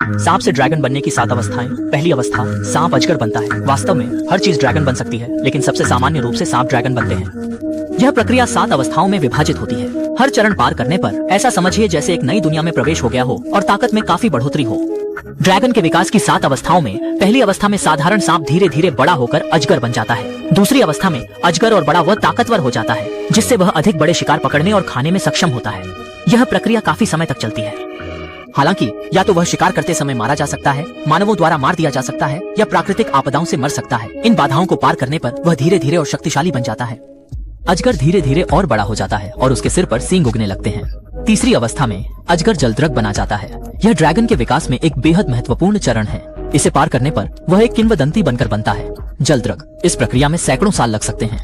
सांप से ड्रैगन बनने की 7 अवस्थाएं। पहली अवस्था, सांप अजगर बनता है। वास्तव में हर चीज ड्रैगन बन सकती है, लेकिन सबसे सामान्य रूप से सांप ड्रैगन बनते हैं। यह प्रक्रिया 7 अवस्थाओं में विभाजित होती है। हर चरण पार करने पर ऐसा समझिए जैसे एक नई दुनिया में प्रवेश हो गया हो और ताकत में काफी बढ़ोतरी हो। ड्रैगन के विकास की 7 अवस्थाओं में पहली अवस्था में साधारण सांप धीरे धीरे बड़ा होकर अजगर बन जाता है। दूसरी अवस्था में अजगर और बड़ा वह ताकतवर हो जाता है, जिससे वह अधिक बड़े शिकार पकड़ने और खाने में सक्षम होता है। यह प्रक्रिया काफी समय तक चलती है। हालांकि या तो वह शिकार करते समय मारा जा सकता है, मानवों द्वारा मार दिया जा सकता है, या प्राकृतिक आपदाओं से मर सकता है। इन बाधाओं को पार करने पर वह धीरे धीरे और शक्तिशाली बन जाता है। अजगर धीरे धीरे और बड़ा हो जाता है और उसके सिर पर सींग उगने लगते हैं। तीसरी अवस्था में अजगर जलद्रग बना जाता है। यह ड्रैगन के विकास में एक बेहद महत्वपूर्ण चरण है। इसे पार करने पर वह एक किंवदंती बनकर बनता है। जलद्रग, इस प्रक्रिया में सैकड़ों साल लग सकते हैं,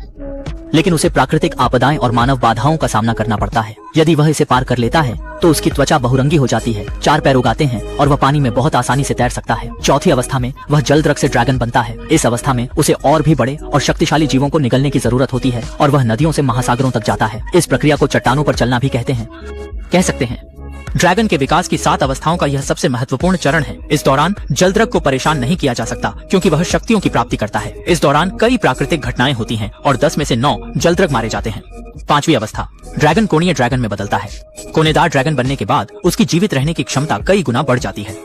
लेकिन उसे प्राकृतिक आपदाएं और मानव बाधाओं का सामना करना पड़ता है। यदि वह इसे पार कर लेता है तो उसकी त्वचा बहुरंगी हो जाती है, 4 पैर उगाते हैं और वह पानी में बहुत आसानी से तैर सकता है। चौथी अवस्था में वह जलद्रग से ड्रैगन बनता है। इस अवस्था में उसे और भी बड़े और शक्तिशाली जीवों को निगलने की जरूरत होती है और वह नदियों से महासागरों तक जाता है। इस प्रक्रिया को चट्टानों पर चलना भी कह सकते हैं। ड्रैगन के विकास की 7 अवस्थाओं का यह सबसे महत्वपूर्ण चरण है। इस दौरान जलद्रग को परेशान नहीं किया जा सकता, क्योंकि वह शक्तियों की प्राप्ति करता है। इस दौरान कई प्राकृतिक घटनाएं होती हैं और 10 में से 9 जलद्रग मारे जाते हैं। 5वीं अवस्था, ड्रैगन कोणीय ड्रैगन में बदलता है। कोनेदार ड्रैगन बनने के बाद उसकी जीवित रहने की क्षमता कई गुना बढ़ जाती है।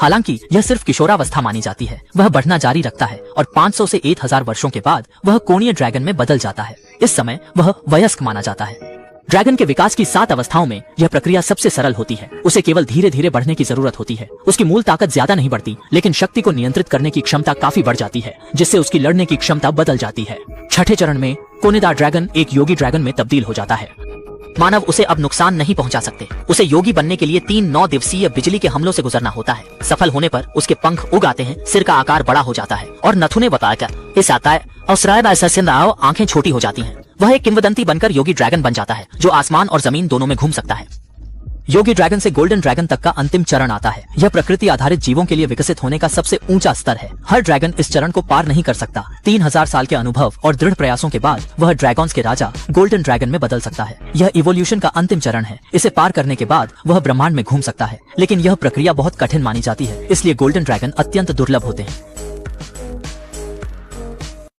हालांकि यह सिर्फ किशोरावस्था मानी जाती है। वह बढ़ना जारी रखता है और 500 से 1000 वर्षों के बाद वह कोणीय ड्रैगन में बदल जाता है। इस समय वह वयस्क माना जाता है। ड्रैगन के विकास की 7 अवस्थाओं में यह प्रक्रिया सबसे सरल होती है। उसे केवल धीरे धीरे बढ़ने की जरूरत होती है। उसकी मूल ताकत ज्यादा नहीं बढ़ती, लेकिन शक्ति को नियंत्रित करने की क्षमता काफी बढ़ जाती है, जिससे उसकी लड़ने की क्षमता बदल जाती है। 6ठे चरण में कोनेदार ड्रैगन एक योगी ड्रैगन में तब्दील हो जाता है। मानव उसे अब नुकसान नहीं पहुंचा सकते। उसे योगी बनने के लिए 3 9 दिवसीय बिजली के हमलों से गुजरना होता है। सफल होने पर उसके पंख उग आते हैं, सिर का आकार बड़ा हो जाता है और नथुने बताकर इस आता है और आंखें छोटी हो जाती हैं। वह एक किंवदंती बनकर योगी ड्रैगन बन जाता है, जो आसमान और जमीन दोनों में घूम सकता है। योगी ड्रैगन से गोल्डन ड्रैगन तक का अंतिम चरण आता है। यह प्रकृति आधारित जीवों के लिए विकसित होने का सबसे ऊंचा स्तर है। हर ड्रैगन इस चरण को पार नहीं कर सकता। 3000 साल के अनुभव और दृढ़ प्रयासों के बाद वह ड्रैगन्स के राजा गोल्डन ड्रैगन में बदल सकता है। यह इवोल्यूशन का अंतिम चरण है। इसे पार करने के बाद वह ब्रह्मांड में घूम सकता है, लेकिन यह प्रक्रिया बहुत कठिन मानी जाती है, इसलिए गोल्डन ड्रैगन अत्यंत दुर्लभ होते हैं।